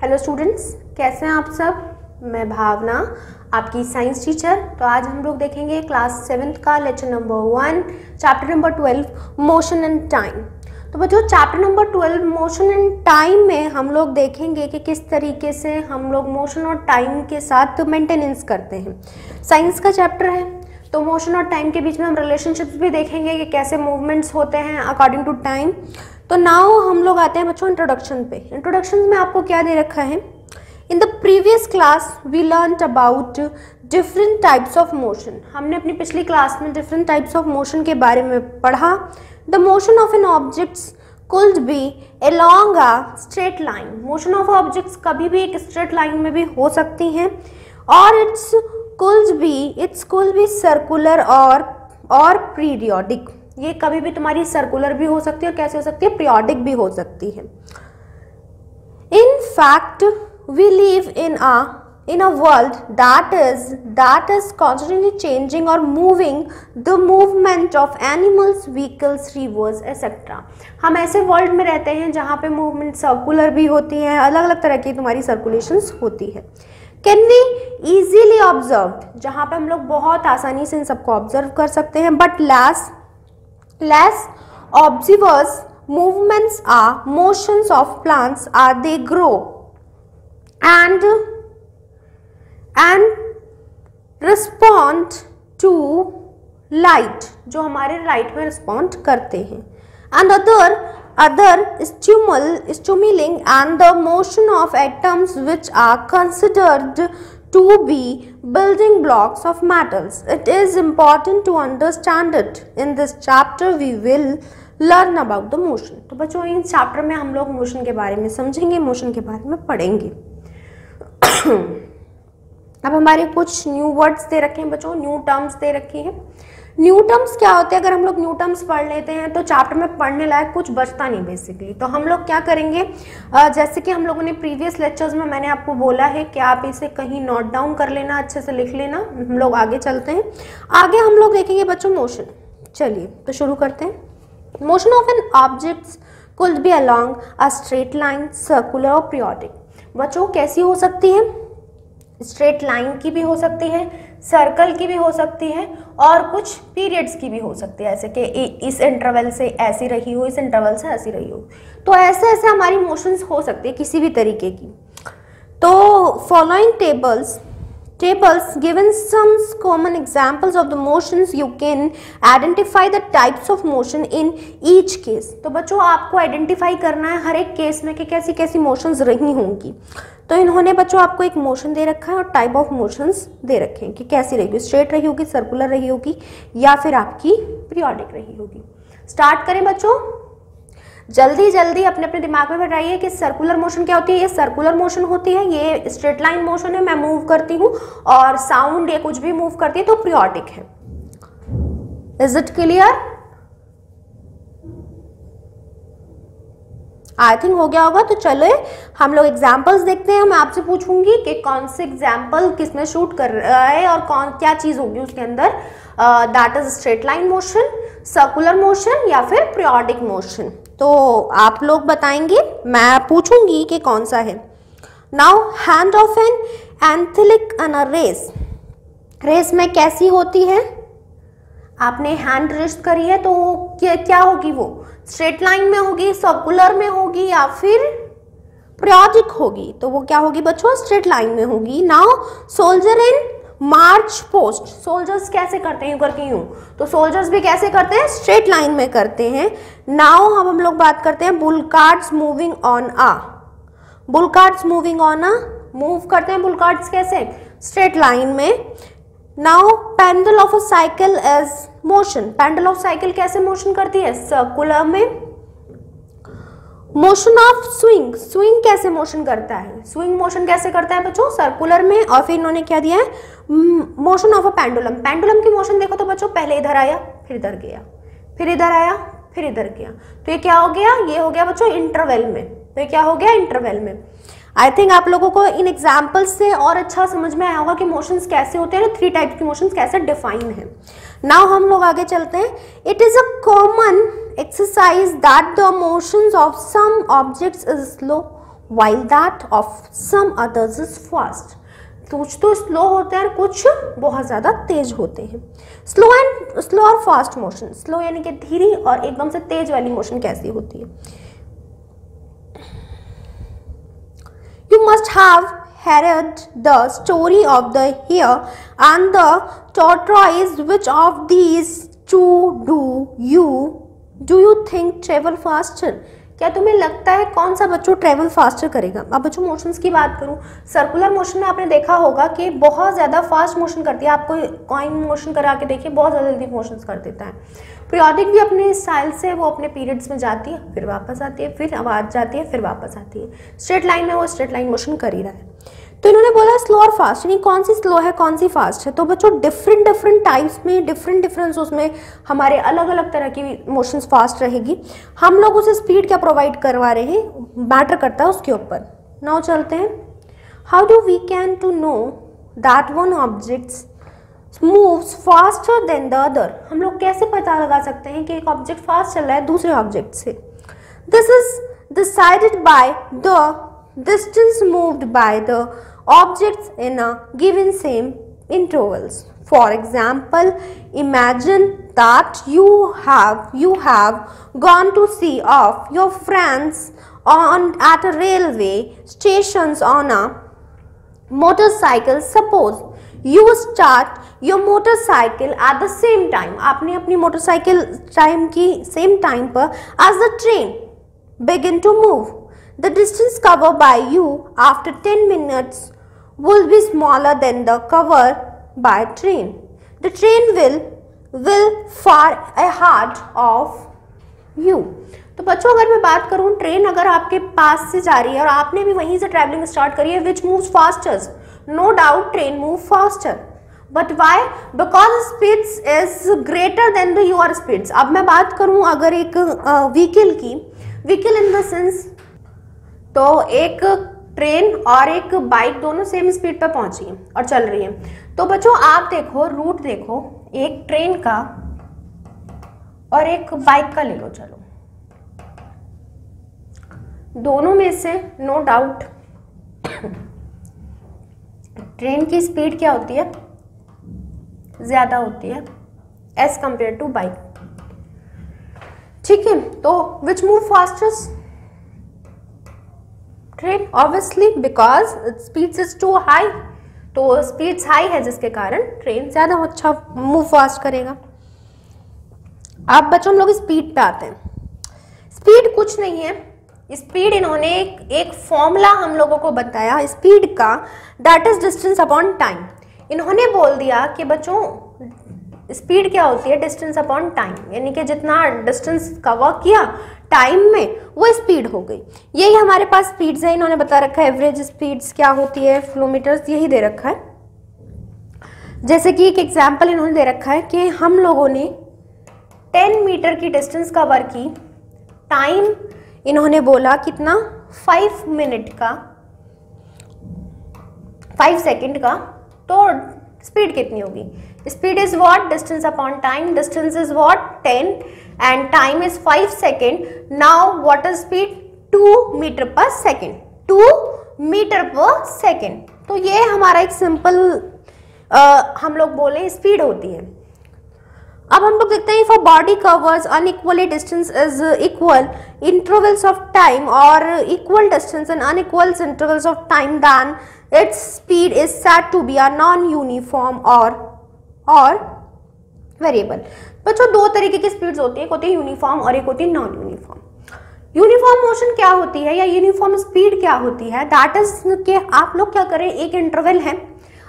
Hello students, कैसे हैं आप सब। मैं भावना, आपकी साइंस टीचर। तो आज हम लोग देखेंगे क्लास 7th का lecture number 1, chapter number 12, motion and time. तो बच्चों, chapter number 12 motion and time में हम लोग देखेंगे कि किस तरीके से हम लोग मोशन और टाइम के साथ मेंटेनेंस करते हैं। साइंस का चैप्टर है तो मोशन और टाइम के बीच में हम रिलेशनशिप्स भी देखेंगे कि कैसे मूवमेंट्स होते हैं अकॉर्डिंग टू टाइम। तो नाउ हम लोग आते हैं बच्चों इंट्रोडक्शन पे। इंट्रोडक्शन में आपको क्या दे रखा है। In the previous class we learned about different types of motion. हमने अपनी पिछली क्लास में डिफरेंट टाइप्स ऑफ मोशन के बारे में पढ़ा। The motion of an objects could be along a straight line. Motion of objects कभी भी एक स्ट्रेट लाइन में भी हो सकती हैं, और इट्स कुड बी सर्कुलर और पीरियोडिक। ये कभी भी तुम्हारी सर्कुलर भी हो सकती है और कैसे हो सकती है, पीरियोडिक भी हो सकती है। In fact we live in a world that is constantly changing or moving the movement of animals, vehicles, rivers, etc. हम ऐसे वर्ल्ड में रहते हैं जहाँ पे मूवमेंट सर्कुलर भी होती है, अलग अलग तरह की तुम्हारी सर्कुलेशंस होती है। कैन बी इजीली ऑब्जर्व, जहाँ पे हम लोग बहुत आसानी से इन सबको ऑब्जर्व कर सकते हैं। But less observers movements are motions of plants are they grow and respond to light, जो हमारे लाइट में रिस्पॉन्ड करते हैं, and other stimuli and the motion of atoms which are considered to be building blocks of metals. It is important to understand it. In this chapter we will learn about the motion. तो बच्चों, in chapter में हम लोग motion के बारे में समझेंगे, motion के बारे में पढ़ेंगे। अब हमारे कुछ न्यू वर्ड्स दे रखे हैं बच्चों, न्यू टर्म्स दे रखी हैं। न्यू टर्म्स क्या होते हैं? अगर हम लोग न्यू टर्म्स पढ़ लेते हैं तो चैप्टर में पढ़ने लायक कुछ बचता नहीं बेसिकली। तो हम लोग क्या करेंगे, जैसे कि हम लोगों ने प्रीवियस लेक्चर्स में मैंने आपको बोला है कि आप इसे कहीं नोट डाउन कर लेना, अच्छे से लिख लेना। हम लोग आगे चलते हैं। आगे हम लोग देखेंगे बच्चों मोशन। चलिए तो शुरू करते हैं। Motion of an objects could be along a straight line, circular और पीरियोडिक। बच्चों, कैसी हो सकती है? स्ट्रेट लाइन की भी हो सकती है, सर्कल की भी हो सकती है, और कुछ पीरियड्स की भी हो सकती है, ऐसे कि इस इंटरवल से ऐसी रही हो, इस इंटरवल से ऐसी रही हो। तो ऐसे ऐसे हमारी मोशंस हो सकती है किसी भी तरीके की। तो following tables given some common examples of the motions, you can identify the types of motion in each case. तो बच्चों, आपको आइडेंटिफाई करना है हर एक केस में कि कैसी कैसी मोशंस रही होंगी। तो इन्होंने बच्चों आपको एक मोशन दे रखा है और टाइप ऑफ मोशंस दे रखे हैं कि कैसी रहेगी, स्ट्रेट रही होगी, सर्कुलर रही होगी, या फिर आपकी पीरियोडिक रही होगी। स्टार्ट करें बच्चों। जल्दी जल्दी अपने अपने दिमाग में बैठाइए कि सर्कुलर मोशन क्या होती है। ये सर्कुलर मोशन होती है, ये स्ट्रेट लाइन मोशन है, मैं मूव करती हूँ, और साउंड ये कुछ भी मूव करती है तो पीरियोडिक है। Is it clear? I think हो गया होगा। तो चलो हम लोग एग्जाम्पल्स देखते हैं। मैं आपसे पूछूंगी कि कौन से एग्जाम्पल किसमें शूट कर रहा है और क्या चीज होगी उसके अंदर। That is straight line motion, circular motion, या फिर पीरियोडिक मोशन। तो आप लोग बताएंगे, मैं पूछूंगी कि कौन सा है। Now hand of an athletic in a race. Race में कैसी होती है? आपने हैंड रेस्ट करी है तो क्या होगी? वो स्ट्रेट लाइन में होगी, सर्कुलर में होगी, या फिर पीरियोडिक होगी? तो वो क्या होगी बच्चों? स्ट्रेट लाइन में होगी। नाउ सोल्जर इन मार्च पोस्ट। सोल्जर्स कैसे करते हैं? यूं करके यूं। तो सोल्जर्स भी कैसे करते हैं? स्ट्रेट लाइन में करते हैं। नाउ हम लोग बात करते हैं bull carts moving on a. Bull carts moving on a, move करते हैं बुल कार्ड्स कैसे? स्ट्रेट लाइन में। Now pedal of a cycle is motion. Pedal of cycle कैसे मोशन करती है? सर्कुलर में। Motion of swing. स्विंग कैसे motion करता है? स्विंग मोशन कैसे करता है बच्चों? सर्कुलर में। और फिर इन्होंने क्या दिया है? Motion of a pendulum. Pendulum की मोशन देखो तो बच्चों, पहले इधर आया, फिर इधर गया, फिर इधर आया, फिर इधर गया। तो ये क्या हो गया? ये हो गया बच्चों इंटरवल में। तो ये क्या हो गया? इंटरवल में। आई थिंक आप लोगों को इन एग्जाम्पल्स से और अच्छा समझ में आया होगा कि मोशंस कैसे होते हैं, 3 टाइप की मोशंस कैसे डिफाइन है। नाउ हम लोग आगे चलते हैं। It is a common exercise that the motions of some objects is slow while that of some others is fast. कुछ तो स्लो होते हैं और कुछ बहुत ज़्यादा तेज होते हैं. स्लो और फास्ट मोशन. स्लो यानी कि धीरी और एकदम से तेज वाली मोशन कैसी होती है? You must have heard the story of the hare and the tortoise. Which of these two do you think travel faster? क्या तुम्हें लगता है कौन सा बच्चों ट्रेवल फास्टर करेगा? अब बच्चों मोशंस की बात करूं, सर्कुलर मोशन में आपने देखा होगा कि बहुत ज़्यादा फास्ट मोशन करती है. आपको कॉइन मोशन करा के देखिए, बहुत ज़्यादा जल्दी मोशंस कर देता है. पीरियोडिक भी अपने स्टाइल से वो अपने पीरियड्स में जाती है, फिर वापस आती है, फिर आवाज़ जाती है, फिर वापस आती है. स्ट्रेट लाइन में वो स्ट्रेट लाइन मोशन कर ही रहा है. तो इन्होंने बोला स्लो और फास्ट, यानी कौन सी स्लो है कौन सी फास्ट है. तो बच्चों डिफरेंट टाइप्स में डिफरेंट उसमें हमारे अलग अलग तरह की मोशंस फास्ट रहेगी. हम लोग उसे स्पीड क्या प्रोवाइड करवा रहे हैं मैटर करता है उसके ऊपर. नाउ चलते हैं. How do we can to know that one object moves faster than the other. हम लोग कैसे पता लगा सकते हैं कि एक ऑब्जेक्ट फास्ट चल रहा है दूसरे ऑब्जेक्ट से? This is decided by the distance moved by the objects in a given same intervals. For example, imagine that you have gone to see off your friends at a railway stations on a motorcycle. Suppose you start your motorcycle at the same time. आपने अपनी motorcycle time की same time पर as the train begin to move. The distance covered by you after 10 minutes will be smaller than the cover by train. The train will far ahead of you. तो बच्चों अगर मैं बात करूं, train अगर आपके पास से जा रही है और आपने भी वहीं से ट्रैवलिंग स्टार्ट करी है, which moves faster? No doubt train move faster. But why? Because speeds is greater than the your speeds. अब मैं बात करूं अगर एक व्हीकल की, व्हीकल इन द सेंस, तो एक ट्रेन और एक बाइक दोनों सेम स्पीड पर पहुंची है और चल रही है. तो बच्चों आप देखो, रूट देखो, एक ट्रेन का और एक बाइक का ले लो. चलो दोनों में से नो डाउट ट्रेन की स्पीड क्या होती है? ज्यादा होती है एज कंपेयर टू बाइक. ठीक है, तो which move fastest? Train, obviously, because speed is too high. तो स्पीड हाई है जिसके कारण ट्रेन ज्यादा अच्छा मूव फास्ट करेगा. अब बच्चों हम लोग स्पीड पे आते हैं. स्पीड कुछ नहीं है. स्पीड इन्होंने एक फॉर्मूला हम लोगों को बताया स्पीड का, that is distance upon time. इन्होंने बोल दिया कि बच्चों स्पीड क्या होती है? डिस्टेंस अपॉन टाइम, यानी कि जितना डिस्टेंस कवर किया टाइम में वो स्पीड हो गई. यही हमारे पास स्पीड्स है. इन्होंने बता रखा है एवरेज स्पीड्स क्या होती है, किलोमीटर्स, यही दे रखा है. जैसे कि एक एग्जांपल इन्होंने दे रखा है कि हम लोगों ने 10 मीटर की डिस्टेंस कवर की, टाइम इन्होंने बोला कितना? 5 मिनट का, 5 सेकेंड का. तो स्पीड कितनी होगी? Speed is what? Distance upon time. Distance is what? 10 and time is 5 second. Now what is speed? 2 metre पर सेकेंड. 2 मीटर पर सेकेंड. तो ये हमारा एक सिंपल हम लोग बोले स्पीड होती है. अब हम लोग देखते हैं if a body covers unequally distance is equal intervals of time or equal distance and unequal intervals of time, then its speed is said to be a non-uniform or variable. बच्चों दो तरीके की स्पीड्स होती है, एक होती है uniform और एक होती है नॉन यूनिफॉर्म. यूनिफॉर्म मोशन क्या होती है या यूनिफॉर्म स्पीड क्या होती है? दैट इज कि आप लोग क्या करें, एक इंटरवल है,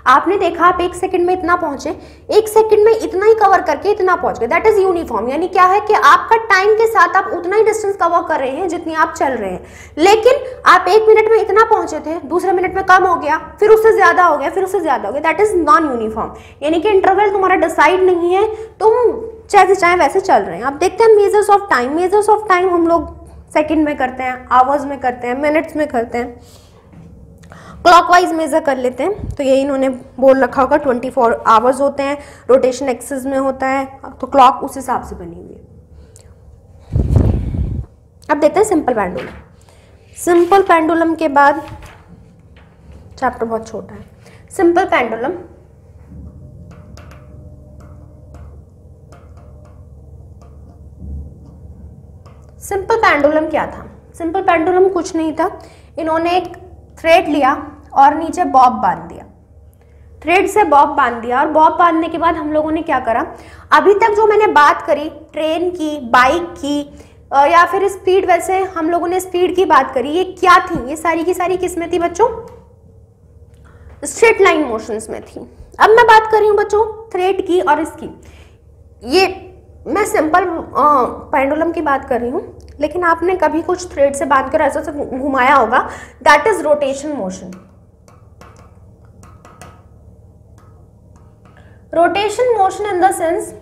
आपने देखा आप 1 सेकंड में इतना पहुंचे, 1 सेकंड में इतना ही कवर करके इतना पहुंच गए, दैट इज यूनिफॉर्म. यानी क्या है कि आपका टाइम के साथ आप उतना ही डिस्टेंस कवर कर रहे हैं जितनी आप चल रहे हैं. लेकिन आप 1 मिनट में इतना पहुंचे थे, दूसरे मिनट में कम हो गया, फिर उससे ज्यादा हो गया, फिर उससे ज्यादा हो गया, दैट इज नॉन यूनिफॉर्म. यानी कि इंटरवल तुम्हारा डिसाइड नहीं है, तुम जैसे चाहे वैसे चल रहे हैं. अब देखते हैं measures of time. Measures of time हम लोग सेकंड में करते हैं, आवर्स में करते हैं, मिनट्स में करते हैं, क्लॉकवाइज मेजर कर लेते हैं. तो ये इन्होंने बोल रखा होगा 24 आवर्स होते हैं, रोटेशन एक्सिस में होता है, तो क्लॉक उस हिसाब से बनी हुई है. अब देखते हैं सिंपल पेंडुलम. सिंपल पेंडुलम के बाद चैप्टर बहुत छोटा है। सिंपल पेंडुलम, सिंपल पेंडुलम क्या था? सिंपल पेंडुलम कुछ नहीं था, इन्होंने एक थ्रेड लिया और नीचे बॉब बांध दिया, थ्रेड से बॉब बांध दिया, और बॉब बांधने के बाद हम लोगों ने क्या करा, अभी तक जो मैंने बात करी ट्रेन की, बाइक की या फिर स्पीड, वैसे हम लोगों ने स्पीड की बात करी, ये क्या थी? ये सारी की सारी किस में थी बच्चों? स्ट्रेट लाइन मोशंस में थी। अब मैं बात कर रही हूँ बच्चों थ्रेड की और इसकी, ये मैं सिंपल पेंडुलम की बात कर रही हूँ, लेकिन आपने कभी कुछ थ्रेड से बांध कर ऐसा घुमाया होगा, that is rotation motion. Rotation motion in the sense,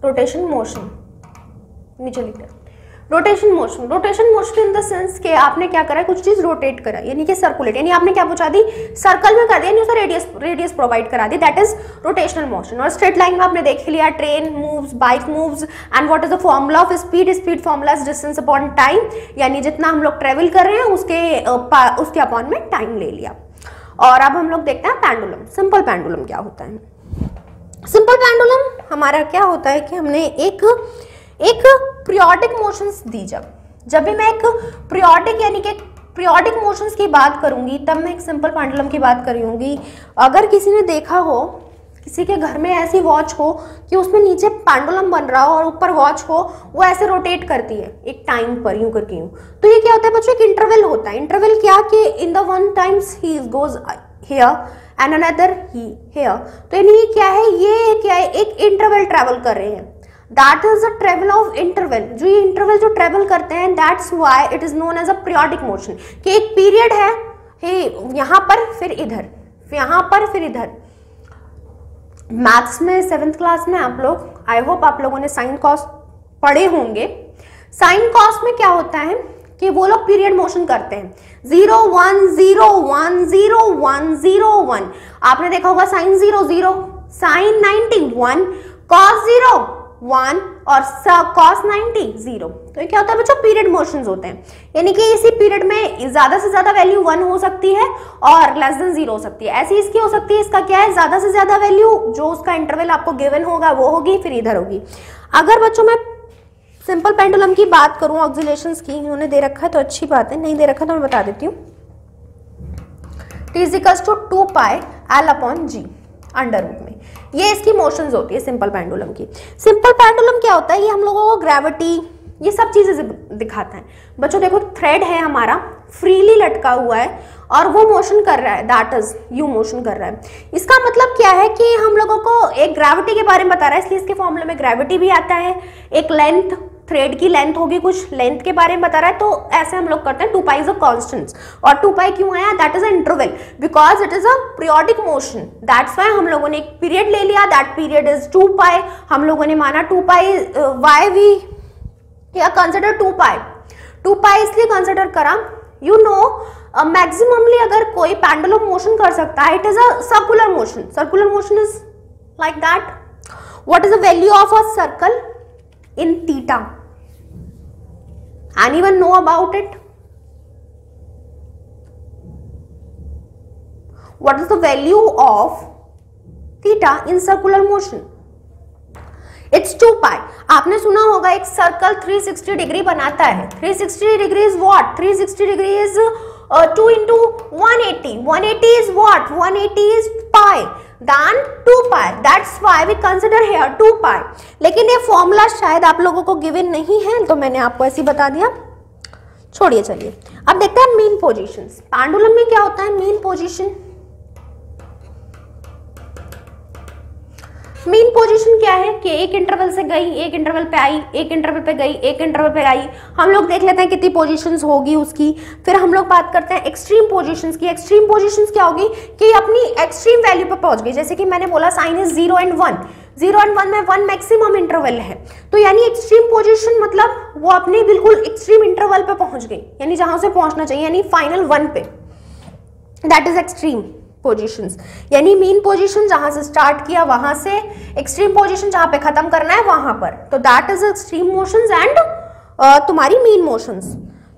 rotation motion नीचे लिखते हैं, rotation motion, rotation motion in the sense के आपने क्या करा, कुछ चीज रोटेट करा, यानी कि सर्कुलेट, यानी आपने क्या पहुंचा दी, सर्कल में कर दिया, यानी उसे रेडियस प्रोवाइड करा दी, दैट इज रोटेशनल मोशन। और स्ट्रेट लाइन में आपने देख लिया, train moves, bike moves, and what is the formula of speed? Speed formula is distance upon time, यानी जितना हम लोग ट्रेवल कर रहे हैं उसके अपॉन में टाइम ले लिया। और अब हम लोग देखते हैं पेंडुलम। सिंपल पेंडुलम क्या होता है? सिंपल पेंडुलम हमारा क्या होता है कि हमने एक पीरियोडिक मोशंस दी, जब भी मैं एक पीरियोडिक यानी कि पीरियोडिक मोशंस की बात करूंगी तब मैं एक सिंपल पेंडुलम की बात करूंगी। अगर किसी ने देखा हो, किसी के घर में ऐसी वॉच हो कि उसमें नीचे पेंडुलम बन रहा हो और ऊपर वॉच हो, वो ऐसे रोटेट करती है एक टाइम पर, यूं करके यूं, तो ये क्या होता है बच्चों? एक इंटरवल होता है। इंटरवल क्या कि in the one times he goes here and another he here, तो यानी क्या है, ये क्या है, एक इंटरवल ट्रेवल कर रहे हैं, that is the travel of interval. जो ये इंटरवल जो ट्रेवल करते हैं, that's why it is known as a periodic motion, कि एक पीरियड है, यहां पर फिर इधर, यहां पर फिर इधर। मैथ्स में 7th क्लास में आप लोग, आई होप आप लोगों ने साइन कॉस पढ़े होंगे। साइन कॉस में क्या होता है कि वो लोग पीरियड मोशन करते हैं, 0 1 0 1 0 1 0 1, आपने देखा होगा साइन 0 0, साइन 90 1, कॉस 0 1 और cos 90 0। तो ये क्या होता है बच्चों? पीरियड मोशंस होते हैं, यानी कि इसी पीरियड में ज्यादा से ज्यादा वैल्यू 1 हो सकती है और लेस देन 0 हो सकती है। ऐसी इसकी हो सकती है, इसका क्या है, ज्यादा से ज्यादा वैल्यू जो उसका इंटरवल आपको गिवन होगा वो होगी, फिर इधर होगी। अगर बच्चों मैं सिंपल पेंडुलम की बात करूं, ऑक्सिलेशंस की, इन्होंने दे रखा है तो अच्छी बात है, नहीं दे रखा तो मैं बता देती हूँ। T = 2 pi L upon G under root में, ये इसकी मोशंस होती है सिंपल पेंडुलम की। सिंपल पेंडुलम क्या होता है? ये हम लोगों को ग्रेविटी, ये सब चीजें दिखाता है। बच्चों देखो थ्रेड है हमारा, फ्रीली लटका हुआ है और वो मोशन कर रहा है, दैट इज यू मोशन कर रहा है। इसका मतलब क्या है कि हम लोगों को एक ग्रेविटी के बारे में बता रहा है, इसलिए इसके फॉर्मूले में ग्रेविटी भी आता है, एक लेंथ, थ्रेड की लेंथ होगी, कुछ लेंथ के बारे में बता रहा है, तो ऐसे हम लोग करते हैं। 2 पाई इज अ कांस्टेंट, और 2 पाई क्यों आया? That is a interval, because it is a periodic motion, that's why हम लोगों ने एक पीरियड ले लिया, दैट पीरियड इज 2 पाई। हम लोगों ने माना 2 पाई, व्हाई वी कंसिडर 2 पाई, 2 पाई इसलिए कंसिडर करा, यू नो मैक्सिममली अगर कोई पेंडुलम मोशन कर सकता है, it is a circular motion, circular motion is like that. What is the value of a circle in theta? Anyone know about it? What is the value of theta in circular motion? It's 2 pi. आपने सुना होगा एक circle 360 degree बनाता है। 360 degree is what? 360 degree is 2 into 180. 180 is what? 180 is pi. Then 2 pi. That's why we consider here 2 pi. लेकिन ये formula शायद आप लोगों को गिवन नहीं है, तो मैंने आपको ऐसे बता दिया, छोड़िए। चलिए अब देखते हैं मीन पोजीशंस। पेंडुलम में क्या होता है मीन पोजीशन? मीन पोजीशन क्या है कि एक इंटरवल से गई, एक इंटरवल पे आई, एक इंटरवल पे गई, एक इंटरवल पे आई। हम लोग देख लेते हैं कितनी पोजीशंस होगी उसकी, फिर हम लोग बात करते हैं एक्सट्रीम पोजीशंस की। एक्सट्रीम पोजीशंस क्या होगी कि अपनी एक्सट्रीम वैल्यू पे पहुंच गई, जैसे कि मैंने बोला साइन इज 0 and 1, 0 and 1 में 1 मैक्सिमम इंटरवल है, तो यानी एक्सट्रीम पोजीशन मतलब वो अपने बिल्कुल एक्सट्रीम इंटरवल पे पहुंच गई, यानी जहां से पहुंचना चाहिए, यानी फाइनल 1 पे, दैट इज एक्सट्रीम पोजीशंस। यानी मीन पोजीशन जहां से स्टार्ट किया वहां से, एक्सट्रीम पोजीशन जहां पे खत्म करना है वहां पर, तो that is extreme motions and तुम्हारी मीन मोशंस।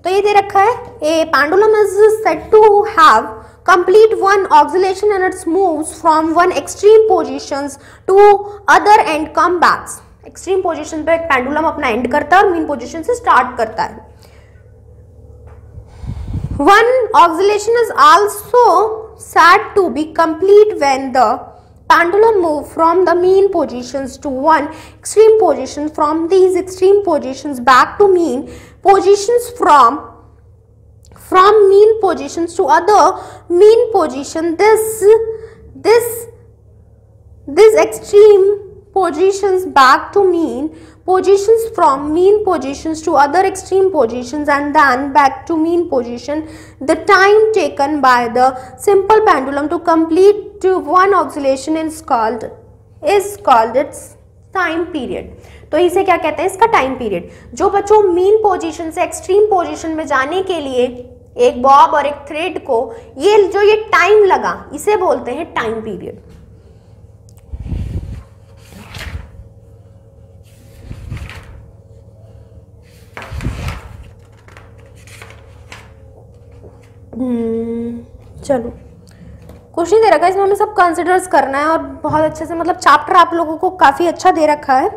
तो ये दे रखा है, a pendulum is said to have complete one oscillation and it moves from one extreme positions to other and come back। extreme position पे पेंडुलम अपना and करता है और मीन पोजीशन से स्टार्ट करता है। one oscillation is also said to be complete when the pendulum move from the mean positions to one extreme position, from these extreme positions back to mean positions, from mean positions to other mean position. This extreme positions back to mean positions, from mean positions to other extreme positions and then back to mean position. The time taken by the simple pendulum to complete one oscillation is called its time period. तो इसे क्या कहते हैं, इसका time period. जो बच्चों mean position से extreme position में जाने के लिए एक बॉब और एक थ्रेड को ये टाइम लगा, इसे बोलते हैं टाइम पीरियड। चलो क्वेश्चन दे रखा है, इसमें हमें सब कंसिडर्स करना है और बहुत अच्छे से, मतलब चैप्टर आप लोगों को काफ़ी अच्छा दे रखा है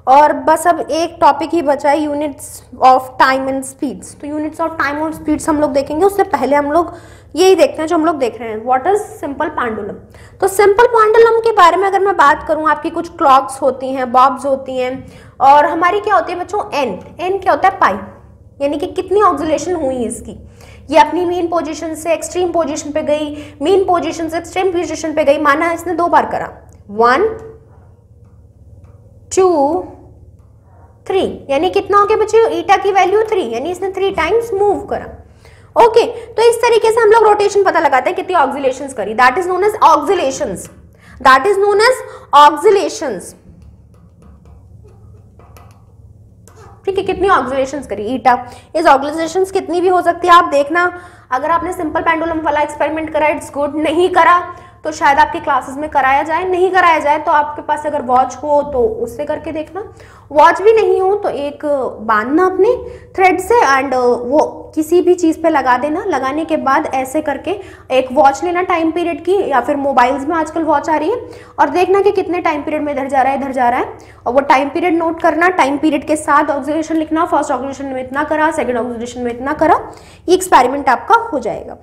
और बस अब एक टॉपिक ही बचा है, units of time and speeds. तो यूनिट्स ऑफ टाइम और स्पीड्स हम लोग देखेंगे, उससे पहले हम लोग यही देखते हैं जो हम लोग देख रहे हैं, व्हाट इज सिंपल पेंडुलम। तो सिंपल पेंडुलम के बारे में अगर मैं बात करूं, आपकी कुछ क्लॉक्स होती हैं, बॉब्स होती हैं और हमारी क्या होती है बच्चों, एन क्या होता है, पाई, यानी कि कितनी ऑक्सिलेशन हुई इसकी। ये अपनी मीन पोजीशन से एक्सट्रीम पोजीशन पे गई, मीन पोजीशन से एक्सट्रीम पोजीशन पे गई, माना इसने 2 बार करा, 1 2 3, यानी कितना हो गया बच्चों, ईटा की वैल्यू 3, यानी इसने 3 टाइम्स मूव करा। ओके, तो इस तरीके से हम लोग रोटेशन पता लगाते हैं कितनी ऑक्सिलेशंस करी, that is known as oscillations, that is known as oscillations. ठीक है, कितनी ऑक्सिलेशंस करी ईटा। इस ऑक्सिलेशंस कितनी भी हो सकती है, आप देखना। अगर आपने सिंपल पेंडुलम वाला एक्सपेरिमेंट करा, इट्स गुड, नहीं करा तो शायद आपके क्लासेस में कराया जाए, नहीं कराया जाए तो आपके पास अगर वॉच हो तो उससे करके देखना, वॉच भी नहीं हो तो एक बांधना अपने थ्रेड से एंड वो किसी भी चीज़ पे लगा देना। लगाने के बाद ऐसे करके एक वॉच लेना टाइम पीरियड की, या फिर मोबाइल्स में आजकल वॉच आ रही है, और देखना कि कितने टाइम पीरियड में इधर जा रहा है इधर जा रहा है, और वो टाइम पीरियड नोट करना, टाइम पीरियड के साथ ऑक्सिलेशन लिखना, फर्स्ट ऑक्सिलेशन में इतना करा, सेकेंड ऑक्सिलेशन में इतना करा, ये एक्सपेरिमेंट आपका हो जाएगा।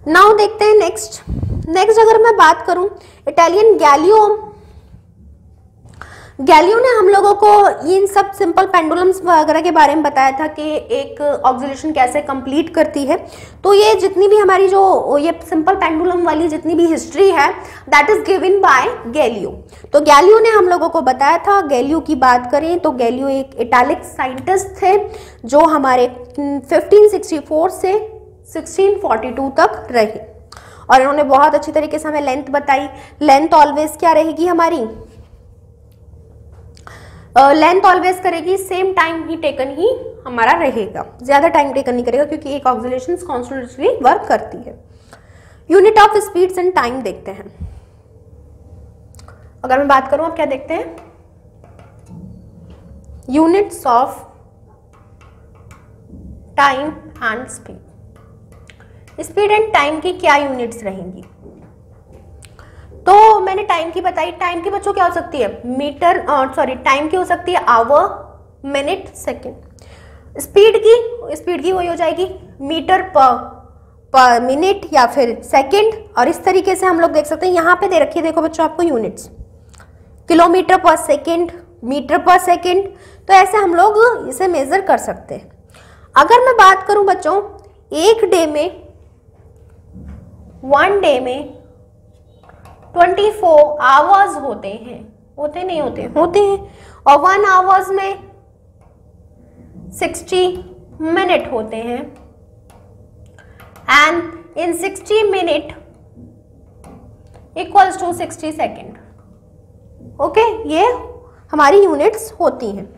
नाउ देखते हैं नेक्स्ट अगर मैं बात करूं, इटालियन गैलियो ने हम लोगों को इन सब सिंपल पेंडुलम्स वगैरह के बारे में बताया था कि एक ऑक्सिलेशन कैसे कंप्लीट करती है। तो ये जितनी भी हमारी जो ये सिंपल पेंडुलम वाली जितनी भी हिस्ट्री है, दैट इज गिवन बाय गैलियो। तो गैलियो ने हम लोगों को बताया था। गैलियो की बात करें तो गैलियो एक इटालिक साइंटिस्ट थे जो हमारे 1564 से 1642 तक रहे, और इन्होंने बहुत अच्छी तरीके से हमें लेंथ बताई। लेंथ ऑलवेज क्या रहेगी हमारी, लेंथ ऑलवेज करेगी सेम टाइम ही टेकन ही हमारा रहेगा, ज्यादा टाइम टेकन नहीं करेगा, क्योंकि एक ऑक्सिलेशन कॉन्स्टेंटली वर्क करती है। Unit of speeds and time देखते हैं। अगर मैं बात करूं, आप क्या देखते हैं, units of time and speed. Speed and time की क्या यूनिट्स रहेंगी, तो मैंने टाइम की बताई। टाइम की बच्चों क्या हो सकती है, मीटर, टाइम की हो सकती है आवर, मिनट, सेकंड। स्पीड की वही हो जाएगी मीटर पर मिनट या फिर सेकंड। और इस तरीके से हम लोग देख सकते हैं, यहाँ पे दे रखी है, देखो बच्चों आपको यूनिट्स, किलोमीटर पर सेकंड, मीटर पर सेकंड। तो ऐसे हम लोग इसे मेजर कर सकते हैं। अगर मैं बात करूं बच्चों, एक डे में, वन डे में 24 आवर्स होते हैं, होते नहीं होते, होते हैं। और 1 आवर्स में 60 मिनट होते हैं, and in 60 minute equals to 60 second. Okay, ये हमारी यूनिट्स होती हैं।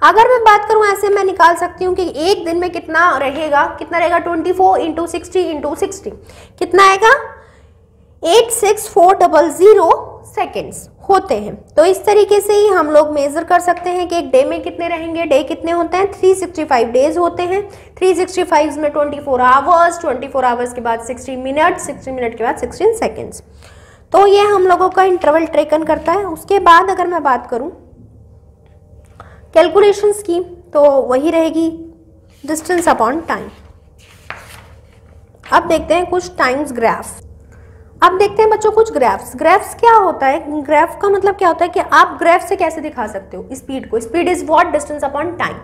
अगर मैं बात करूं, ऐसे मैं निकाल सकती हूं कि एक दिन में कितना रहेगा, 24 इंटू 60 कितना आएगा, 86400 सेकेंड्स होते हैं। तो इस तरीके से ही हम लोग मेजर कर सकते हैं कि एक डे में कितने रहेंगे। डे कितने होते हैं, 365 डेज होते हैं। 365 में 24 आवर्स, 24 आवर्स के बाद 60 मिनट, 60 मिनट के बाद 16 सेकेंड्स। तो ये हम लोगों का इंटरवल ट्रेकन करता है। उसके बाद अगर मैं बात करूं कैलकुलेशंस की, तो वही रहेगी डिस्टेंस अपॉन टाइम। अब देखते हैं कुछ टाइम्स ग्राफ। अब देखते हैं बच्चों कुछ ग्राफ्स। ग्राफ्स क्या होता है, ग्राफ का मतलब क्या होता है कि आप ग्राफ से कैसे दिखा सकते हो स्पीड को। Speed is what, distance upon time.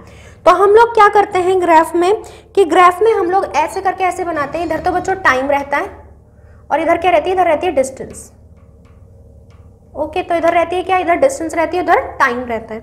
तो हम लोग क्या करते हैं ग्राफ में कि ग्राफ में हम लोग ऐसे करके ऐसे बनाते हैं। इधर तो बच्चों टाइम रहता है और इधर क्या रहती है, इधर रहती है डिस्टेंस। ओके, तो इधर रहती है क्या, इधर डिस्टेंस रहती है, उधर टाइम रहता है।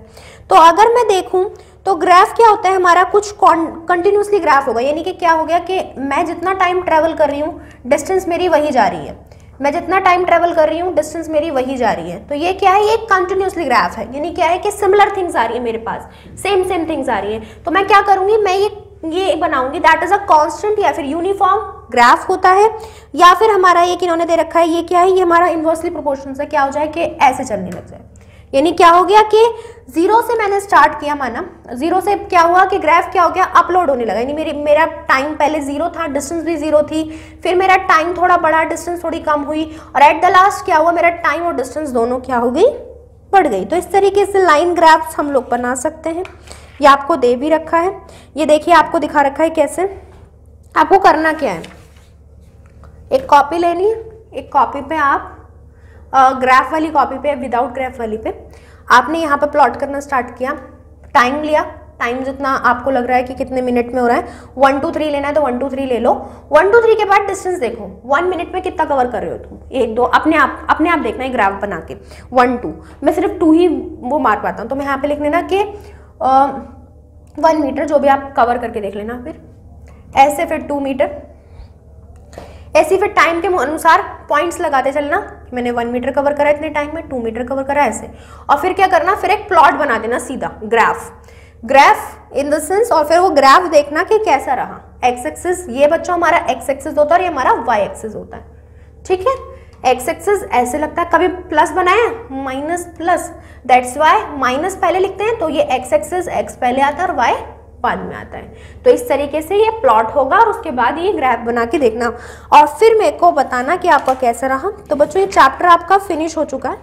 तो अगर मैं देखूं तो ग्राफ क्या होता है हमारा, कुछ कंटिन्यूसली ग्राफ होगा। यानी कि क्या हो गया कि मैं जितना टाइम ट्रेवल कर रही हूँ डिस्टेंस मेरी वही जा रही है, मैं जितना टाइम ट्रेवल कर रही हूँ डिस्टेंस मेरी वही जा रही है। तो ये क्या है, ये कंटिन्यूसली ग्राफ है। यानी क्या है कि सिमिलर थिंग्स आ रही है मेरे पास, सेम थिंग्स आ रही है। तो मैं क्या करूंगी, मैं ये बनाऊंगी दैट इज अ कांस्टेंट या फिर यूनिफॉर्म ग्राफ होता है। या फिर हमारा ये इन्होंने दे रखा है, ये क्या है, ये हमारा इनवर्सली प्रोपोर्शनल से क्या हो जाए कि ऐसे चलने लग जाए। यानी क्या हो गया कि जीरो से मैंने स्टार्ट किया, माना जीरो से क्या हुआ कि ग्राफ क्या हो गया, अपलोड होने लगा। यानी मेरा टाइम पहले जीरो था, डिस्टेंस भी जीरो थी, फिर मेरा टाइम थोड़ा बढ़ा, डिस्टेंस थोड़ी कम हुई, और एट द लास्ट क्या हुआ, मेरा टाइम और डिस्टेंस दोनों क्या हो गई, बढ़ गई। तो इस तरीके से लाइन ग्राफ्स हम लोग बना सकते हैं। ये आपको दे भी रखा है, ये देखिए आपको दिखा रखा है कैसे। आपको करना क्या है, एक कॉपी लेनी है, एक कॉपी पे आप ग्राफ वाली कॉपी पे, विदाउट ग्राफ वाली पे आपने यहाँ पे प्लॉट करना स्टार्ट किया। टाइम लिया, टाइम जितना आपको लग रहा है कि कितने मिनट में हो रहा है, 1 2 3 लेना है तो 1 2 3 ले लो। 1 2 3 के बाद डिस्टेंस देखो, 1 मिनट में कितना कवर कर रहे हो तुम, 1 2 अपने आप देखना है ग्राफ बना के। 1 2 मैं सिर्फ 2 ही वो मार पाता हूँ, तो मैं यहाँ पे लिख लेना कि 1 मीटर, जो भी आप कवर करके देख लेना। फिर ऐसे, फिर 2 मीटर, ऐसे फिर टाइम के अनुसार पॉइंट्स लगाते चलना। मैंने 1 मीटर कवर करा इतने टाइम में, 2 मीटर कवर करा, ऐसे। और फिर क्या करना, फिर एक प्लॉट बना देना सीधा, ग्राफ इन द सेंस, और फिर वो ग्राफ देखना कि कैसा रहा। एक्स एक्सिस, ये बच्चों हमारा एक्स एक्सिस होता है और ये हमारा वाई एक्सिस होता है। ठीक है, एक्स एक्सिस ऐसे लगता है, कभी प्लस बनाया, minus plus, that's why minus पहले लिखते हैं। तो ये एक्स एक्सिस, एक्स पहले आता है और वाई बाद में आता है। तो इस तरीके से ये प्लॉट होगा और उसके बाद ये ग्राफ बना के देखना और फिर मेरे को बताना कि आपका कैसा रहा। तो बच्चों ये चैप्टर आपका फिनिश हो चुका है।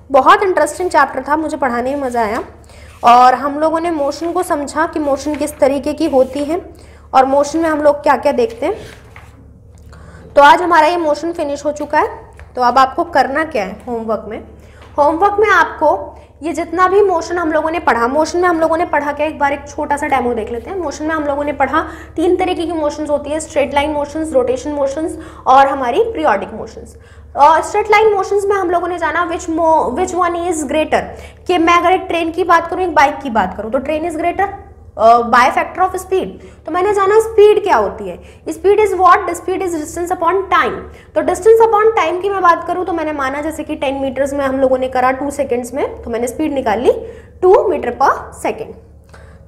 बहुत इंटरेस्टिंग चैप्टर था, मुझे पढ़ाने में मज़ा आया और हम लोगों ने मोशन को समझा कि मोशन किस तरीके की होती है और मोशन में हम लोग क्या क्या देखते हैं। तो आज हमारा ये मोशन फिनिश हो चुका है। तो अब आपको करना क्या है होमवर्क में आपको ये जितना भी मोशन हम लोगों ने पढ़ा, मोशन में हम लोगों ने पढ़ा क्या, एक बार एक छोटा सा डेमो देख लेते हैं। मोशन में हम लोगों ने पढ़ा 3 तरीके की मोशंस होती है, straight line motions, rotation motions और हमारी periodic motions. Straight line motions में हम लोगों ने जाना विच वन इज ग्रेटर, कि मैं अगर एक ट्रेन की बात करूँ, एक बाइक की बात करूँ, तो train is greater by factor of speed. तो मैंने जाना स्पीड क्या होती है, speed is what, speed is distance upon time. तो डिस्टेंस अपॉन टाइम की मैं बात करूं तो मैंने माना जैसे कि 10 मीटर्स में हम लोगों ने करा 2 सेकेंड्स में, तो मैंने स्पीड निकाल ली 2 मीटर पर सेकेंड।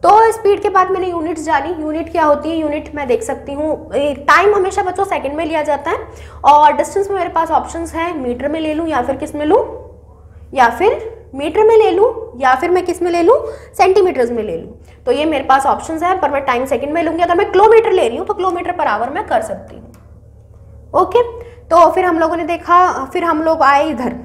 तो स्पीड के बाद मैंने यूनिट्स जानी, यूनिट क्या होती है, यूनिट मैं देख सकती हूँ, टाइम हमेशा बच्चों सेकेंड में लिया जाता है और डिस्टेंस में मेरे पास ऑप्शंस है, मीटर में ले लूँ या फिर किस में लूँ, या फिर मीटर में ले लूँ या फिर मैं किस में ले लूँ, सेंटीमीटर्स में ले लूँ। तो ये मेरे पास ऑप्शंस है, पर मैं टाइम सेकंड में लूंगी। अगर मैं किलोमीटर ले रही हूँ तो किलोमीटर पर आवर मैं कर सकती हूँ। ओके, तो फिर हम लोगों ने देखा, फिर हम लोग आए इधर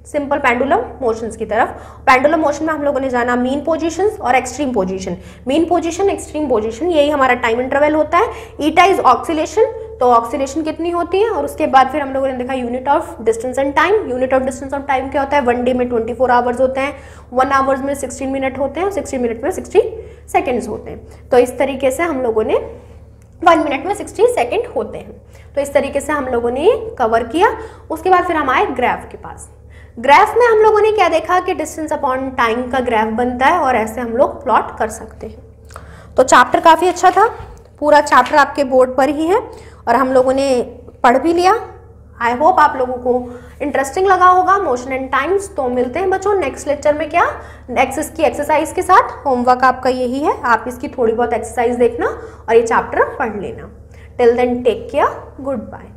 सिंपल पेंडुलम मोशंस की तरफ। पेंडुलम मोशन में हम लोगों ने जाना मीन पोजीशंस और extreme position. Mean position, extreme position, यही हमारा टाइम इंटरवल होता है। ईटा इज ऑक्सीलेशन, तो ऑक्सीलेशन कितनी होती है, और उसके बाद फिर हम लोगों ने देखा unit of distance and time. Unit of distance of time क्या होता है, 1 डे में 24 आवर्स होते हैं, 1 आवर्स में 16 मिनट होते हैं और 60 मिनट में 60 सेकेंड्स होते हैं। तो इस तरीके से हम लोगों ने 1 मिनट में 60 सेकेंड होते हैं। तो इस तरीके से हम लोगों ने कवर किया। उसके बाद फिर हम आए ग्राफ के पास। ग्राफ में हम लोगों ने क्या देखा कि डिस्टेंस अपॉन टाइम का ग्राफ बनता है और ऐसे हम लोग प्लॉट कर सकते हैं। तो चैप्टर काफ़ी अच्छा था, पूरा चैप्टर आपके बोर्ड पर ही है और हम लोगों ने पढ़ भी लिया। आई होप आप लोगों को इंटरेस्टिंग लगा होगा मोशन एंड टाइम्स। तो मिलते हैं बच्चों नेक्स्ट लेक्चर में, क्या की एक्सरसाइज के साथ। होमवर्क आपका यही है, आप इसकी थोड़ी बहुत एक्सरसाइज देखना और ये चैप्टर पढ़ लेना। Till then take care, good bye.